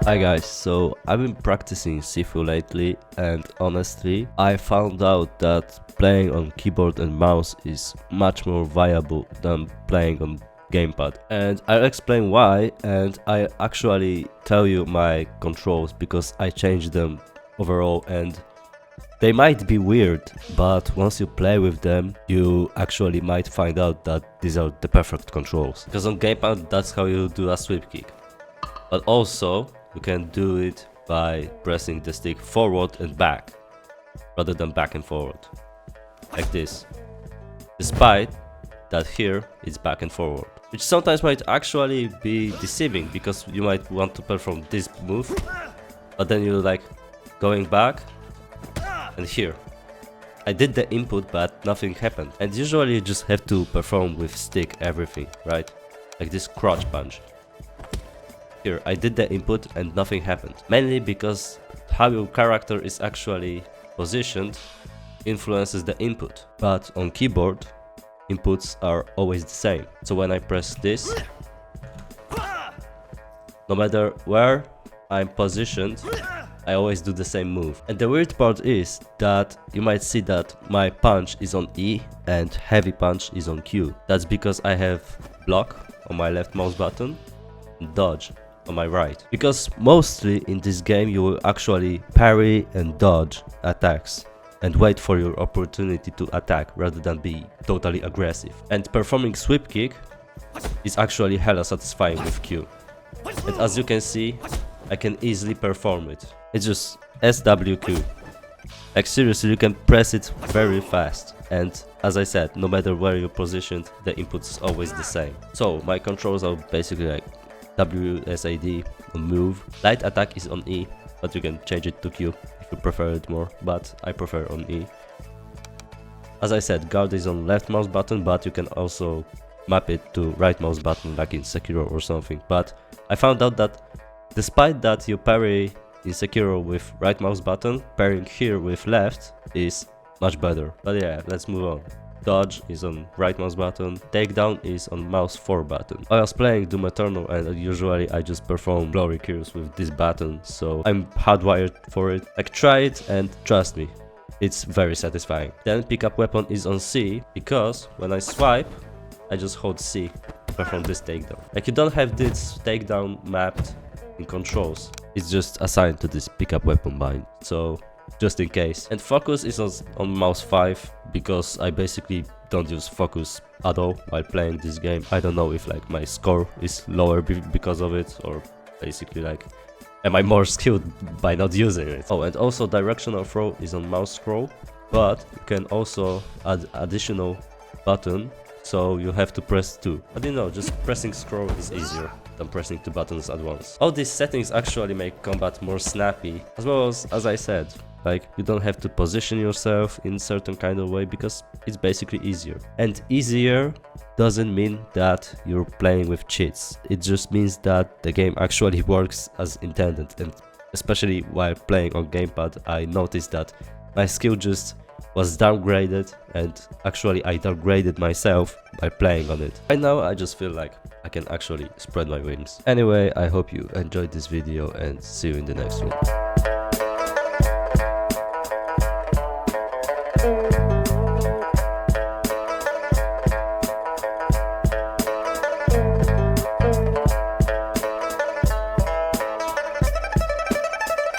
Hi guys, so I've been practicing Sifu lately, and honestly I found out that playing on keyboard and mouse is much more viable than playing on gamepad, and I'll explain why, and I actually tell you my controls because I changed them overall, and they might be weird, but once you play with them you actually might find out that these are the perfect controls, because on gamepad that's how you do a sweep kick, but also you can do it by pressing the stick forward and back rather than back and forward, like this, despite that here it's back and forward, which sometimes might actually be deceiving because you might want to perform this move but then you're like going back, and here I did the input but nothing happened, and usually you just have to perform with stick everything, right? Like this crotch punch. Here I did the input and nothing happened, mainly because how your character is actually positioned influences the input, but on keyboard inputs are always the same. So when I press this, no matter where I'm positioned, I always do the same move. And the weird part is that you might see that my punch is on E and heavy punch is on Q. That's because I have block on my left mouse button and dodge on my right. Because mostly in this game you will actually parry and dodge attacks and wait for your opportunity to attack rather than be totally aggressive. And performing sweep kick is actually hella satisfying with Q. And as you can see, I can easily perform it. It's just SWQ. Like seriously, you can press it very fast. And as I said, no matter where you're positioned, the input is always the same. So my controls are basically like WSAD on move. Light attack is on E, but you can change it to Q if you prefer it more, but I prefer on E. As I said, guard is on left mouse button, but you can also map it to right mouse button like in Sekiro or something. But I found out that despite that you parry in Sekiro with right mouse button, parrying here with left is much better. But yeah, let's move on. Dodge is on right mouse button, takedown is on mouse 4 button. I was playing Doom Eternal and usually I just perform glory kills with this button, so I'm hardwired for it. Like try it and trust me, it's very satisfying. Then pickup weapon is on C, because when I swipe, I just hold C to perform this takedown. Like you don't have this takedown mapped in controls, it's just assigned to this pickup weapon bind, so just in case. And focus is on mouse 5, because I basically don't use focus at all while playing this game. I don't know if like my score is lower because of it, or basically like am I more skilled by not using it. Oh, and also directional throw is on mouse scroll, but you can also add additional button, so you have to press 2. But you know, just pressing scroll is easier than pressing 2 buttons at once. All these settings actually make combat more snappy, as well as I said, like you don't have to position yourself in certain kind of way because it's basically easier. And easier doesn't mean that you're playing with cheats, it just means that the game actually works as intended. And especially while playing on gamepad, I noticed that my skill just was downgraded, and actually I downgraded myself by playing on it. Right now I just feel like I can actually spread my wings. Anyway, I hope you enjoyed this video and see you in the next one.